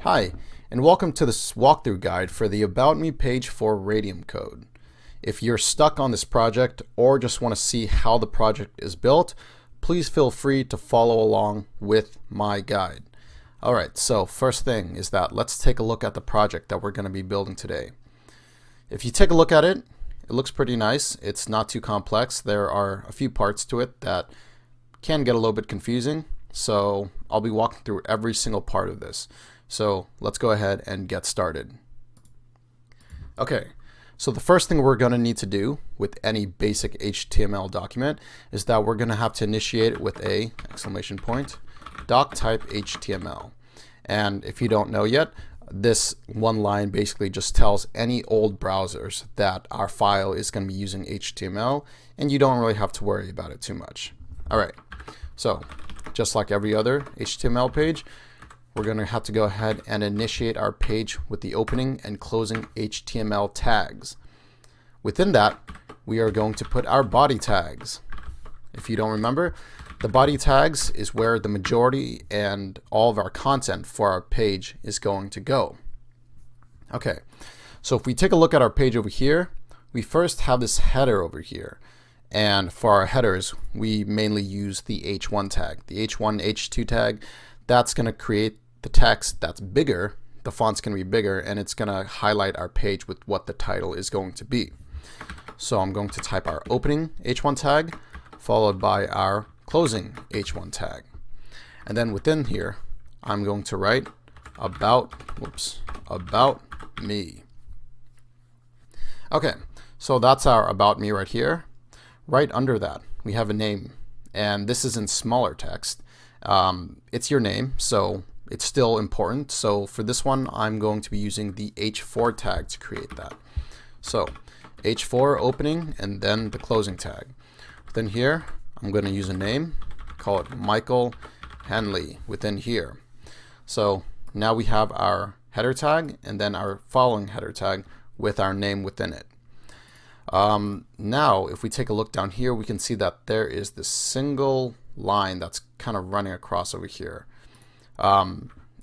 Hi, and welcome to this walkthrough guide for the About Me page for Radium Code. If you're stuck on this project or just want to see how the project is built, please feel free to follow along with my guide. Alright, so first thing is that let's take a look at the project that we're going to be building today. If you take a look at it, it looks pretty nice. It's not too complex. There are a few parts to it that can get a little bit confusing, so I'll be walking through every single part of this. So let's go ahead and get started. Okay, so the first thing we're going to need to do with any basic HTML document is that we're going to have to initiate it with a exclamation point doc type HTML. And if you don't know yet, this one line basically just tells any old browsers that our file is going to be using HTML, and you don't really have to worry about it too much. Alright, so just like every other HTML page, we're going to have to go ahead and initiate our page with the opening and closing HTML tags. Within that, we are going to put our body tags. If you don't remember, the body tags is where the majority and all of our content for our page is going to go. Okay, so if we take a look at our page over here, we first have this header over here. And for our headers, we mainly use the H1 tag. The H1, H2 tag, that's going to create the text that's bigger, the font's going to be bigger, and it's going to highlight our page with what the title is going to be. So I'm going to type our opening H1 tag followed by our closing H1 tag. And then within here, I'm going to write about me. Okay, so that's our about me right here. Right under that, we have a name, and this is in smaller text. It's your name, so it's still important. So for this one, I'm going to be using the H4 tag to create that. So H4 opening and then the closing tag. Within here, I'm going to use a name, call it Michael Henley within here. So now we have our header tag and then our following header tag with our name within it. Now if we take a look down here, we can see that there is this single line that's kind of running across over here.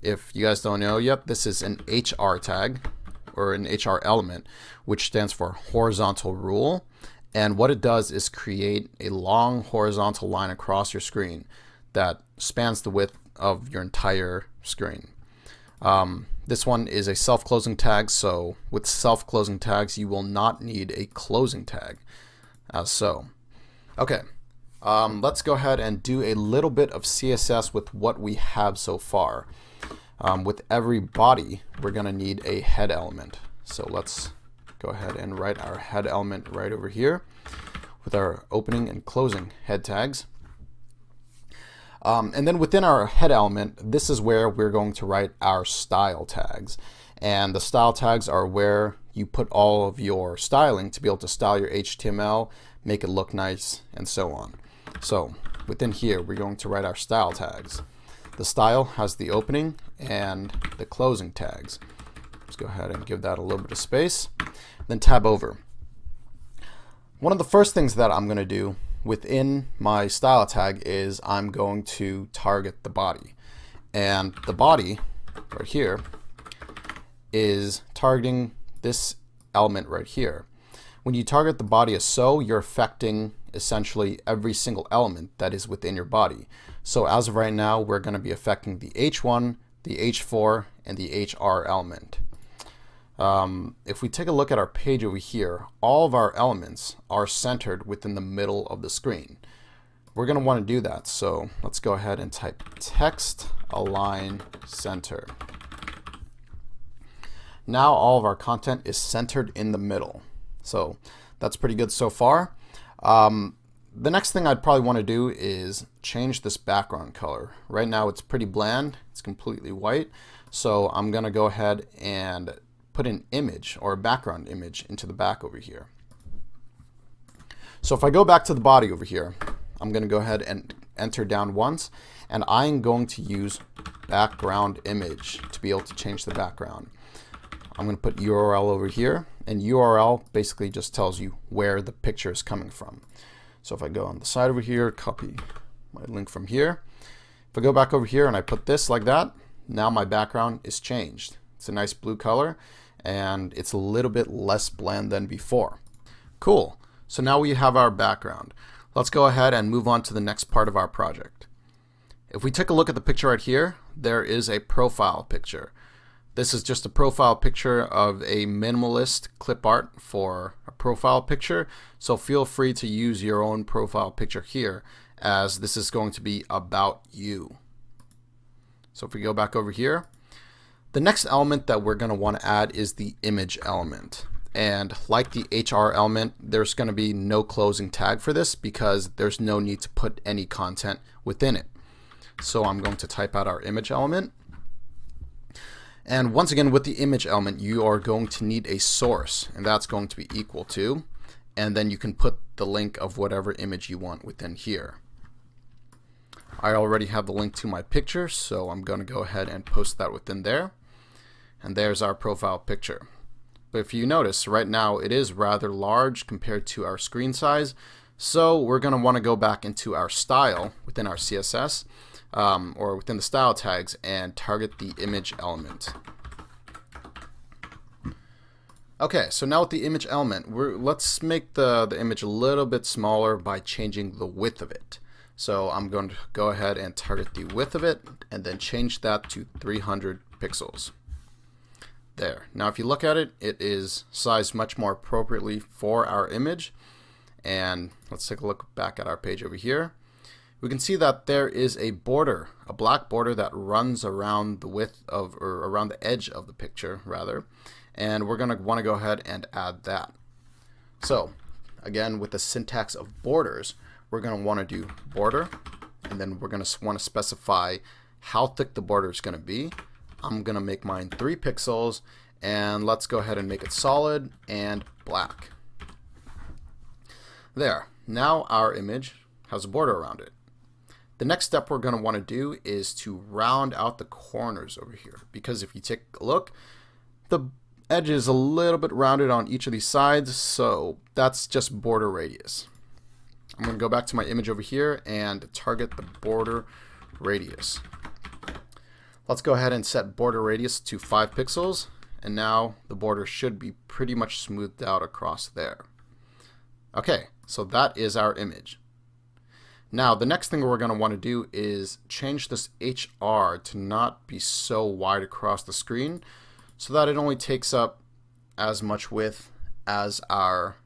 If you guys don't know yet, this is an HR tag or an HR element, which stands for horizontal rule. And what it does is create a long horizontal line across your screen that spans the width of your entire screen. This one is a self-closing tag, so with self-closing tags, you will not need a closing tag, as so. Okay. Let's go ahead and do a little bit of CSS with what we have so far. With every body, we're going to need a head element. So let's go ahead and write our head element right over here with our opening and closing head tags. And then within our head element, this is where we're going to write our style tags. And the style tags are where you put all of your styling to be able to style your HTML, make it look nice, and so on. So within here, we're going to write our style tags. The style has the opening and the closing tags. Let's go ahead and give that a little bit of space. Then tab over. One of the first things that I'm going to do within my style tag is I'm going to target the body. And the body right here is targeting this element right here. When you target the body as so, you're affecting essentially every single element that is within your body. So as of right now, we're going to be affecting the H1, the H4, and the HR element. If we take a look at our page over here, all of our elements are centered within the middle of the screen. We're going to want to do that, so let's go ahead and type text align center. Now all of our content is centered in the middle. So that's pretty good so far. The next thing I'd probably want to do is change this background color. Right now it's pretty bland, it's completely white, so I'm going to go ahead and put an image or a background image into the back over here. So if I go back to the body over here, I'm going to go ahead and enter down once, and I'm going to use background image to be able to change the background. I'm going to put URL over here, and URL basically just tells you where the picture is coming from. So if I go on the side over here, copy my link from here. If I go back over here and I put this like that, now my background is changed. It's a nice blue color and it's a little bit less bland than before. Cool. So now we have our background. Let's go ahead and move on to the next part of our project. If we take a look at the picture right here, there is a profile picture. This is just a profile picture of a minimalist clip art for a profile picture, so feel free to use your own profile picture here, as this is going to be about you. So if we go back over here, the next element that we're going to want to add is the image element. And like the HR element, there's going to be no closing tag for this because there's no need to put any content within it. So I'm going to type out our image element. And once again, with the image element, you are going to need a source, and that's going to be equal to, and then you can put the link of whatever image you want within here. I already have the link to my picture, so I'm going to go ahead and post that within there. And there's our profile picture. But if you notice, right now it is rather large compared to our screen size, so we're going to want to go back into our style within our CSS, or within the style tags, and target the image element. Okay, so now with the image element, let's make the image a little bit smaller by changing the width of it. So I'm going to go ahead and target the width of it and then change that to 300 pixels. There. Now if you look at it, it is sized much more appropriately for our image. And let's take a look back at our page over here. We can see that there is a border, a black border that runs around the width of, or around the edge of the picture rather, and we're going to want to go ahead and add that. So again, with the syntax of borders, we're going to want to do border, and then we're going to want to specify how thick the border is going to be. I'm going to make mine 3 pixels, and let's go ahead and make it solid and black. There. Now our image has a border around it. The next step we're going to want to do is to round out the corners over here, because if you take a look, the edge is a little bit rounded on each of these sides, so that's just border radius. I'm going to go back to my image over here and target the border radius. Let's go ahead and set border radius to 5 pixels, and now the border should be pretty much smoothed out across there. Okay, so that is our image. Now the next thing we're going to want to do is change this HR to not be so wide across the screen so that it only takes up as much width as our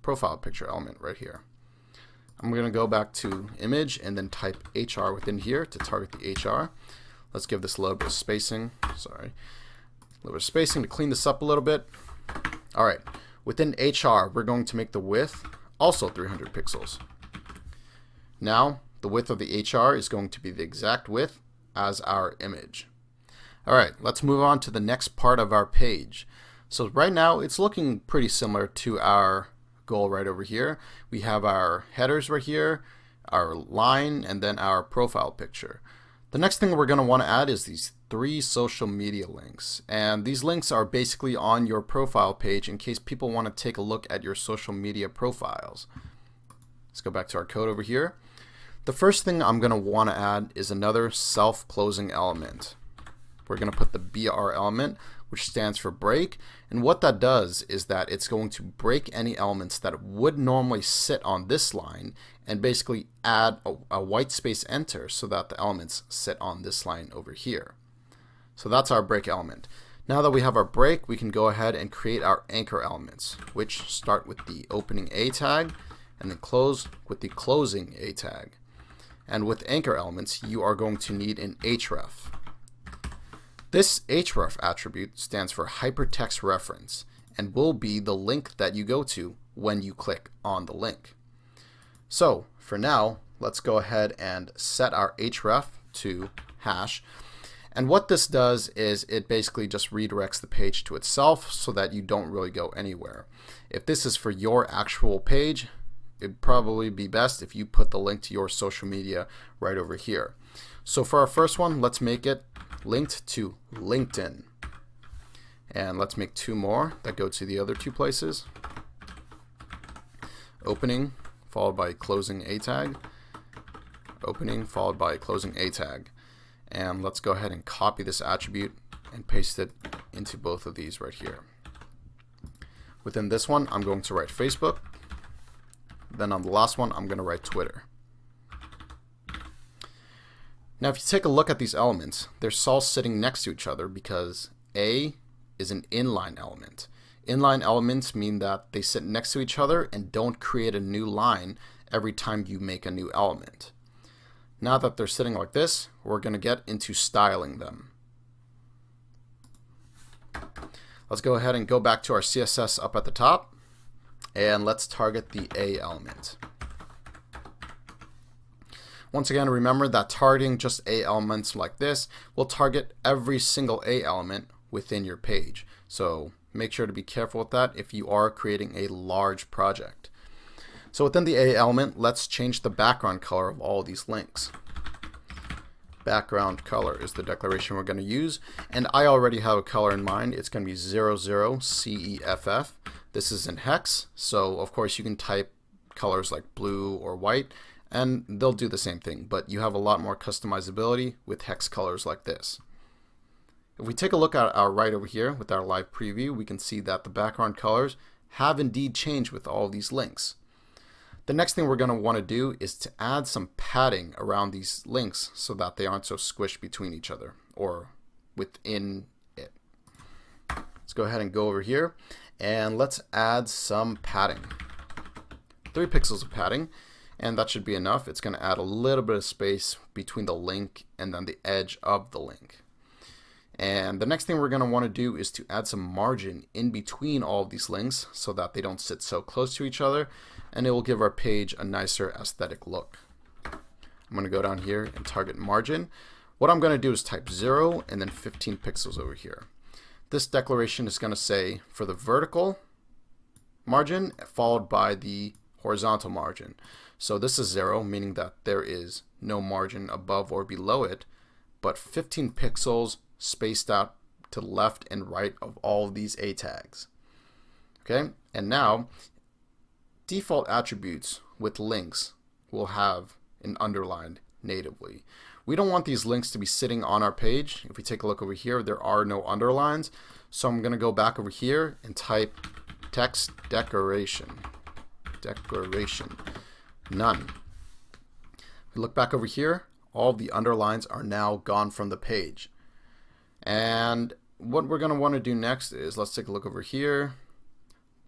profile picture element right here. I'm going to go back to image and then type HR within here to target the HR. Let's give this a little bit of spacing. Sorry. A little bit of spacing to clean this up a little bit. Alright, within HR we're going to make the width also 300 pixels. Now the width of the HR is going to be the exact width as our image. Alright, let's move on to the next part of our page. So right now it's looking pretty similar to our goal right over here. We have our headers right here, our line, and then our profile picture. The next thing we're going to want to add is these 3 social media links, and these links are basically on your profile page in case people want to take a look at your social media profiles. Let's go back to our code over here. The first thing I'm going to want to add is another self-closing element. We're going to put the BR element, which stands for break, and what that does is that it's going to break any elements that would normally sit on this line and basically add a white space enter so that the elements sit on this line over here. So that's our break element. Now that we have our break, we can go ahead and create our anchor elements, which start with the opening A tag and then close with the closing A tag. And with anchor elements, you are going to need an href. This href attribute stands for hypertext reference and will be the link that you go to when you click on the link. So for now, let's go ahead and set our href to hash. And what this does is it basically just redirects the page to itself so that you don't really go anywhere. If this is for your actual page, it'd probably be best if you put the link to your social media right over here. So for our first one, let's make it linked to LinkedIn. And let's make 2 more that go to the other 2 places. Opening followed by closing A tag. Opening followed by closing A tag. And let's go ahead and copy this attribute and paste it into both of these right here. Within this one, I'm going to write Facebook. Then on the last one, I'm going to write Twitter. Now, if you take a look at these elements, they're all sitting next to each other because A is an inline element. Inline elements mean that they sit next to each other and don't create a new line every time you make a new element. Now that they're sitting like this, we're going to get into styling them. Let's go ahead and go back to our CSS up at the top, and let's target the A element. Once again, remember that targeting just A elements like this will target every single A element within your page. So make sure to be careful with that if you are creating a large project. So within the A element, let's change the background color of all of these links. Background color is the declaration we're going to use, and I already have a color in mind. It's going to be 00CEFF. This is in hex, so of course you can type colors like blue or white, and they'll do the same thing, but you have a lot more customizability with hex colors like this. If we take a look at our right over here with our live preview, we can see that the background colors have indeed changed with all of these links. The next thing we're going to want to do is to add some padding around these links so that they aren't so squished between each other or within it. Let's go ahead and go over here and let's add some padding. 3 pixels of padding, and that should be enough. It's going to add a little bit of space between the link and then the edge of the link. And the next thing we're going to want to do is to add some margin in between all of these links so that they don't sit so close to each other, and it will give our page a nicer aesthetic look. I'm going to go down here and target margin. What I'm going to do is type 0 and then 15 pixels over here. This declaration is going to say for the vertical margin followed by the horizontal margin. So this is 0, meaning that there is no margin above or below it, but 15 pixels spaced out to the left and right of all of these A tags. Okay, and now default attributes with links will have an underlined natively. We don't want these links to be sitting on our page. If we take a look over here, there are no underlines. So I'm going to go back over here and type text decoration. None. If we look back over here, all the underlines are now gone from the page. And what we're going to want to do next is, let's take a look over here.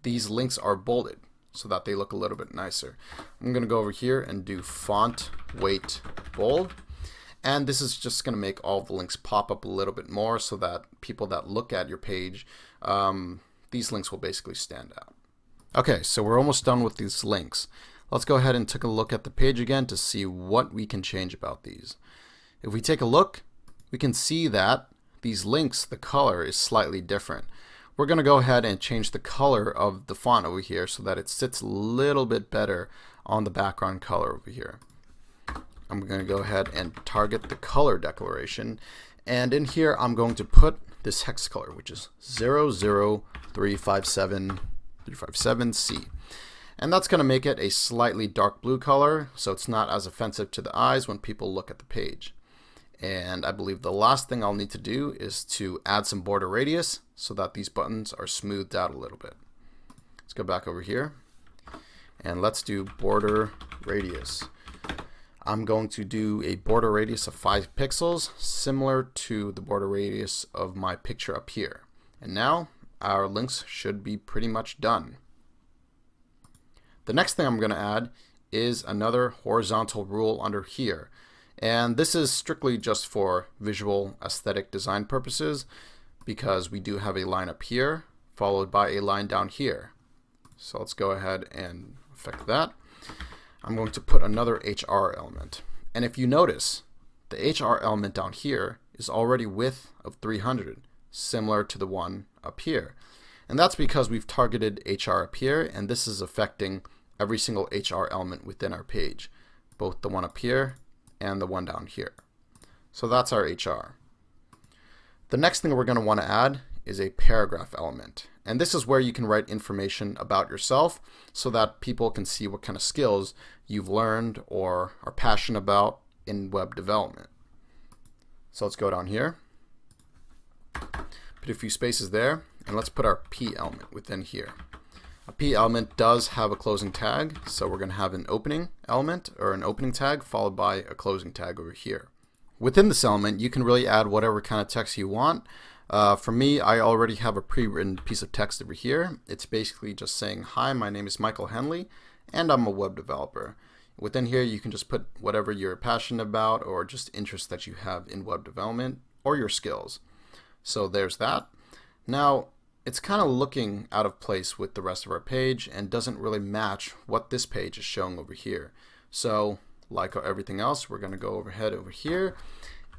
These links are bolded so that they look a little bit nicer. I'm going to go over here and do font weight bold. And this is just going to make all the links pop up a little bit more so that people that look at your page, these links will basically stand out. Okay, so we're almost done with these links. Let's go ahead and take a look at the page again to see what we can change about these. If we take a look, we can see that these links, the color is slightly different. We're going to go ahead and change the color of the font over here so that it sits a little bit better on the background color over here. I'm going to go ahead and target the color declaration, and in here I'm going to put this hex color, which is 00357C, and that's going to make it a slightly dark blue color so it's not as offensive to the eyes when people look at the page. And I believe the last thing I'll need to do is to add some border radius so that these buttons are smoothed out a little bit. Let's go back over here and let's do border radius. I'm going to do a border radius of 5 pixels, similar to the border radius of my picture up here. And now our links should be pretty much done. The next thing I'm going to add is another horizontal rule under here. And this is strictly just for visual aesthetic design purposes because we do have a line up here followed by a line down here. So let's go ahead and affect that. I'm going to put another HR element. And if you notice, the HR element down here is already width of 300, similar to the one up here. And that's because we've targeted HR up here, and this is affecting every single HR element within our page, both the one up here and the one down here. So that's our HR. The next thing we're going to want to add is a paragraph element. And this is where you can write information about yourself so that people can see what kind of skills you've learned or are passionate about in web development. So let's go down here, put a few spaces there, and let's put our P element within here. A P element does have a closing tag, so we're going to have an opening element or an opening tag followed by a closing tag over here. Within this element, you can really add whatever kind of text you want. For me, I already have a pre-written piece of text over here. It's basically just saying, hi, my name is Michael Henley, and I'm a web developer. Within here, you can just put whatever you're passionate about or just interests that you have in web development or your skills. So there's that. Now, it's kind of looking out of place with the rest of our page and doesn't really match what this page is showing over here. So like everything else, we're going to go overhead over here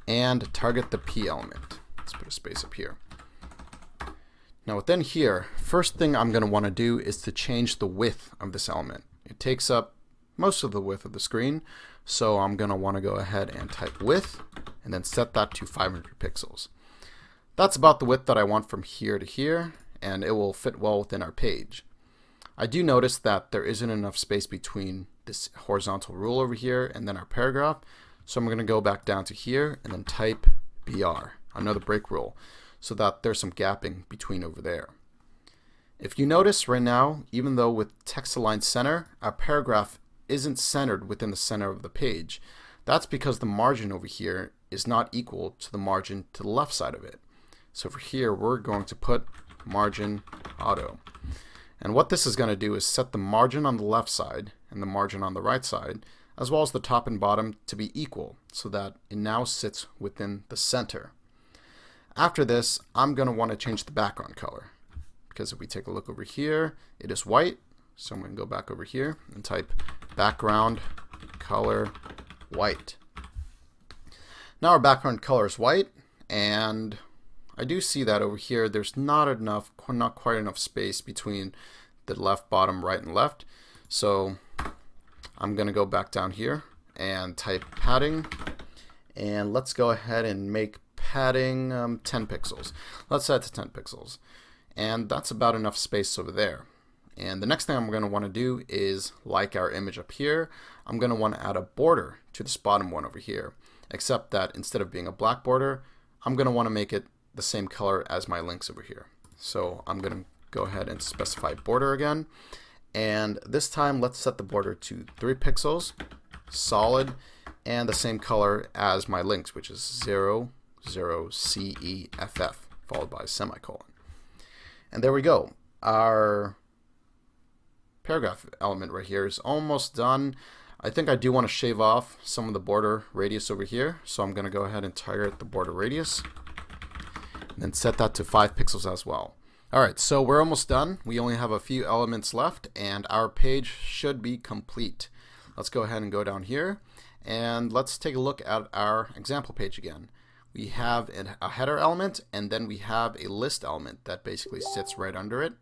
and target the P element. Let's put a space up here. Now within here, first thing I'm going to want to do is to change the width of this element. It takes up most of the width of the screen, so I'm going to want to go ahead and type width and then set that to 500 pixels. That's about the width that I want from here to here, and it will fit well within our page. I do notice that there isn't enough space between this horizontal rule over here and then our paragraph, so I'm going to go back down to here and then type BR, another break rule, so that there's some gapping between over there. If you notice right now, even though with text aligned center, our paragraph isn't centered within the center of the page. That's because the margin over here is not equal to the margin to the left side of it. So for here, we're going to put margin auto. And what this is going to do is set the margin on the left side and the margin on the right side, as well as the top and bottom, to be equal so that it now sits within the center. After this, I'm going to want to change the background color, because if we take a look over here, it is white. So I'm going to go back over here and type background color white. Now our background color is white, and I do see that over here there's not quite enough space between the left, bottom, right, and left. So I'm going to go back down here and type padding, and let's go ahead and make padding 10 pixels. Let's set it to 10 pixels, and that's about enough space over there. And the next thing I'm going to want to do is, like our image up here, I'm going to want to add a border to this bottom one over here, except that instead of being a black border, I'm going to want to make it the same color as my links over here. So I'm going to go ahead and specify border again, and this time let's set the border to 3 pixels, solid, and the same color as my links, which is 0, 0, CEFF, followed by a semicolon. And there we go. Our paragraph element right here is almost done. I think I do want to shave off some of the border radius over here, so I'm going to go ahead and target the border radius and then set that to 5 pixels as well. Alright, so we're almost done. We only have a few elements left and our page should be complete. Let's go ahead and go down here and let's take a look at our example page again. We have a header element, and then we have a list element that basically sits right under it.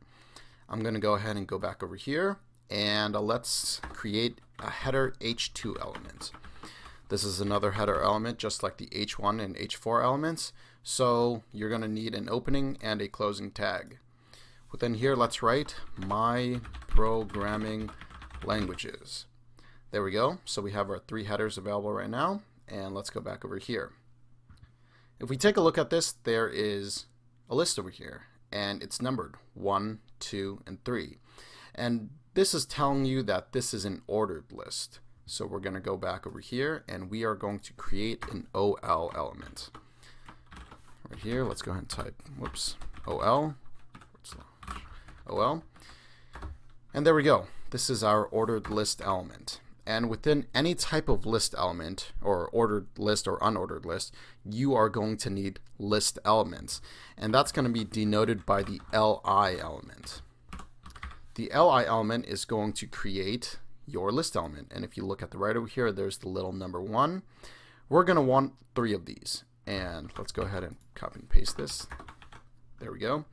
I'm going to go ahead and go back over here, and let's create a header H2 element. This is another header element just like the H1 and H4 elements, so you're going to need an opening and a closing tag. Within here, let's write my programming languages. There we go. So we have our 3 headers available right now, and let's go back over here. If we take a look at this, there is a list over here, and it's numbered 1, 2, and 3. And this is telling you that this is an ordered list. So we're going to go back over here, and we are going to create an OL element. Right here, let's go ahead and type, OL. And there we go. This is our ordered list element. And within any type of list element, or ordered list or unordered list, you are going to need list elements. And that's going to be denoted by the LI element. The LI element is going to create your list element. And if you look at the right over here, there's the little number 1. We're going to want 3 of these. And let's go ahead and copy and paste this. There we go.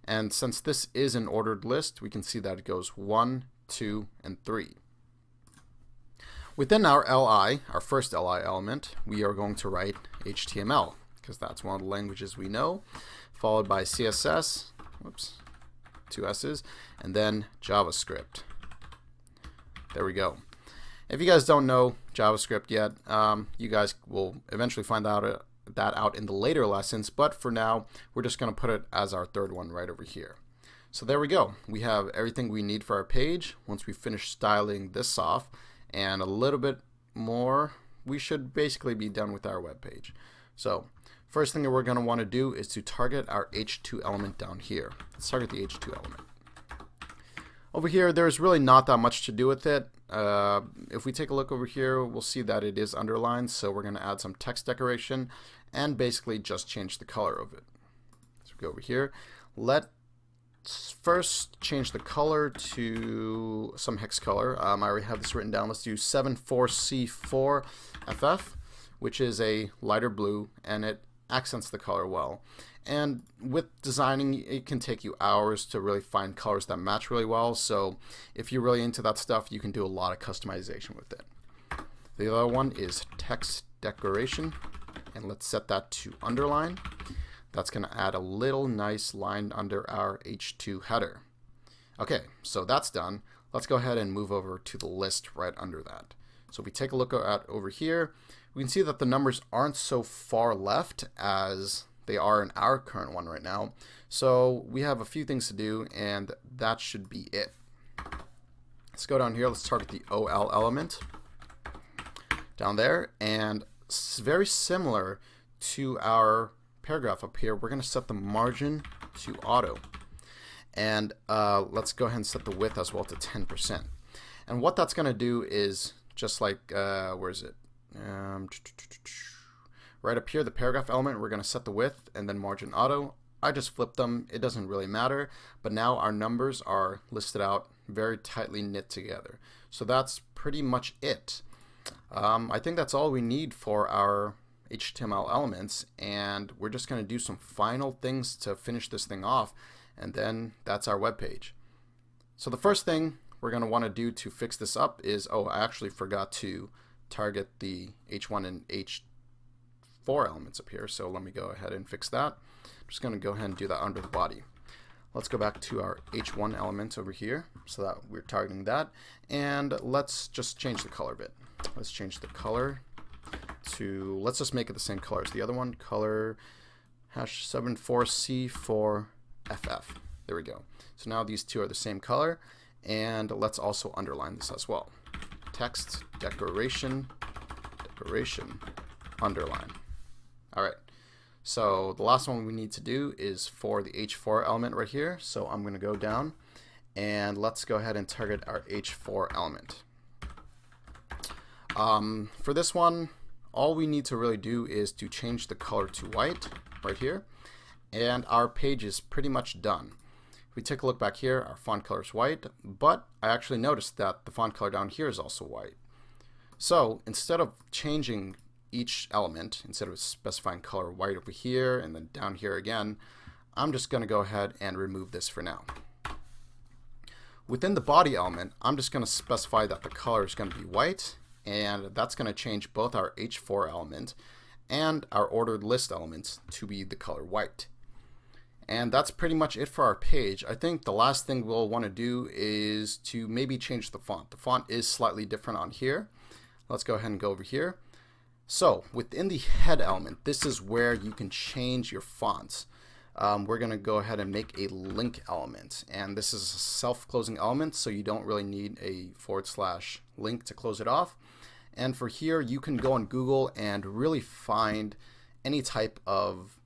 And since this is an ordered list, we can see that it goes 1, 2, and 3. Within our LI, our first LI element, we are going to write HTML, because that's one of the languages we know, followed by CSS, 2 S's, and then JavaScript. There we go. If you guys don't know JavaScript yet, you guys will eventually find out that out in the later lessons, but for now, we're just going to put it as our third one right over here. So there we go. We have everything we need for our page. Once we finish styling this off and a little bit more, we should basically be done with our web page. So first thing that we're going to want to do is to target our H2 element down here. Let's target the H2 element. Over here, there's really not that much to do with it. If we take a look over here, we'll see that it is underlined, so we're going to add some text decoration and basically just change the color of it. So we go over here. Let's first change the color to some hex color. I already have this written down. Let's do 74C4FF, which is a lighter blue, and it accents the color well. And with designing, it can take you hours to really find colors that match really well. So if you're really into that stuff, you can do a lot of customization with it. The other one is text decoration, and let's set that to underline. That's going to add a little nice line under our H2 header. Okay, so that's done. Let's go ahead and move over to the list right under that. So if we take a look at over here, we can see that the numbers aren't so far left as they are in our current one right now. So we have a few things to do, and that should be it. Let's go down here. Let's target the OL element down there, and very similar to our paragraph up here, we're going to set the margin to auto, and let's go ahead and set the width as well to 10%. And what that's going to do is just like where is it? Right up here, the paragraph element, we're going to set the width and then margin auto. I just flipped them. It doesn't really matter, but now our numbers are listed out very tightly knit together. So that's pretty much it. I think that's all we need for our HTML elements, and we're just going to do some final things to finish this thing off, and then that's our web page. So the first thing we're going to want to do to fix this up is, I actually forgot to target the H1 and H4 elements up here, so let me go ahead and fix that. I'm just going to go ahead and do that under the body. Let's go back to our H1 element over here so that we're targeting that, and let's just change the color a bit. Let's change the color to, let's just make it the same color as the other one, color #74C4FF. There we go. So now these two are the same color, and let's also underline this as well. Text decoration underline. Alright, so the last one we need to do is for the H4 element right here. So I'm going to go down, and let's go ahead and target our H4 element. For this one, all we need to really do is to change the color to white right here, and our page is pretty much done. If we take a look back here, our font color is white, but I actually noticed that the font color down here is also white. So instead of changing each element, instead of specifying color white over here and then down here again, I'm just going to go ahead and remove this for now. Within the body element, I'm just going to specify that the color is going to be white, and that's going to change both our H4 element and our ordered list elements to be the color white. And that's pretty much it for our page. I think the last thing we'll want to do is to maybe change the font. The font is slightly different on here. Let's go ahead and go over here. So within the head element, this is where you can change your fonts. We're going to go ahead and make a link element, and this is a self-closing element, so you don't really need a / link to close it off. And for here, you can go on Google and really find any type of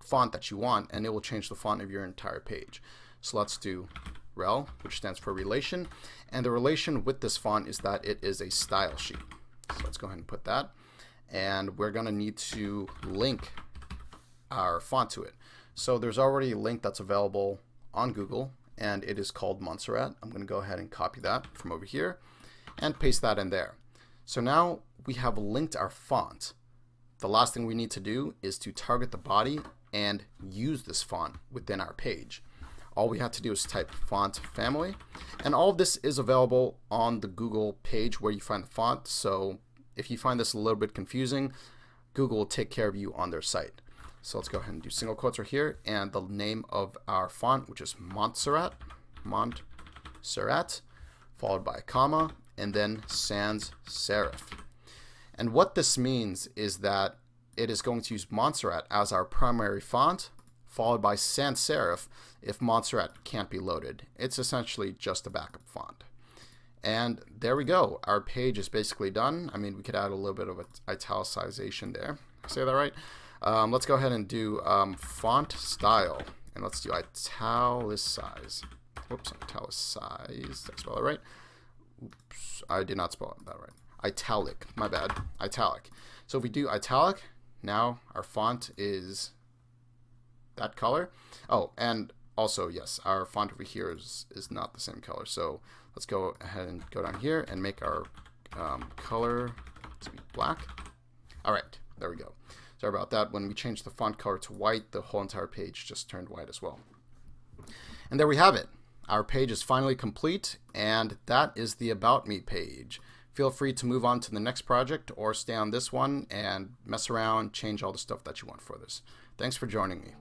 font that you want, and it will change the font of your entire page. So let's do rel, which stands for relation, and the relation with this font is that it is a style sheet. So let's go ahead and put that, and we're going to need to link our font to it. So there's already a link that's available on Google, and it is called Montserrat. I'm going to go ahead and copy that from over here and paste that in there. So now we have linked our font. The last thing we need to do is to target the body and use this font within our page. All we have to do is type font family, and all of this is available on the Google page where you find the font. So if you find this a little bit confusing, Google will take care of you on their site. So let's go ahead and do single quotes right here, and the name of our font, which is Montserrat, followed by a comma, and then sans serif. And what this means is that it is going to use Montserrat as our primary font, followed by sans serif if Montserrat can't be loaded. It's essentially just a backup font. And there we go. Our page is basically done. I mean, we could add a little bit of italicization there. Say that right? Let's go ahead and do font style. And let's do italicize. Whoops, italicize. Did I spell that right? Oops, I did not spell that right. Italic, my bad. Italic. So if we do italic, now our font is that color. Oh, and also, yes, our font over here is not the same color. So let's go ahead and go down here and make our color to be black. All right, there we go. Sorry about that. When we changed the font color to white, the whole entire page just turned white as well. And there we have it. Our page is finally complete, and that is the About Me page. Feel free to move on to the next project or stay on this one and mess around, change all the stuff that you want for this. Thanks for joining me.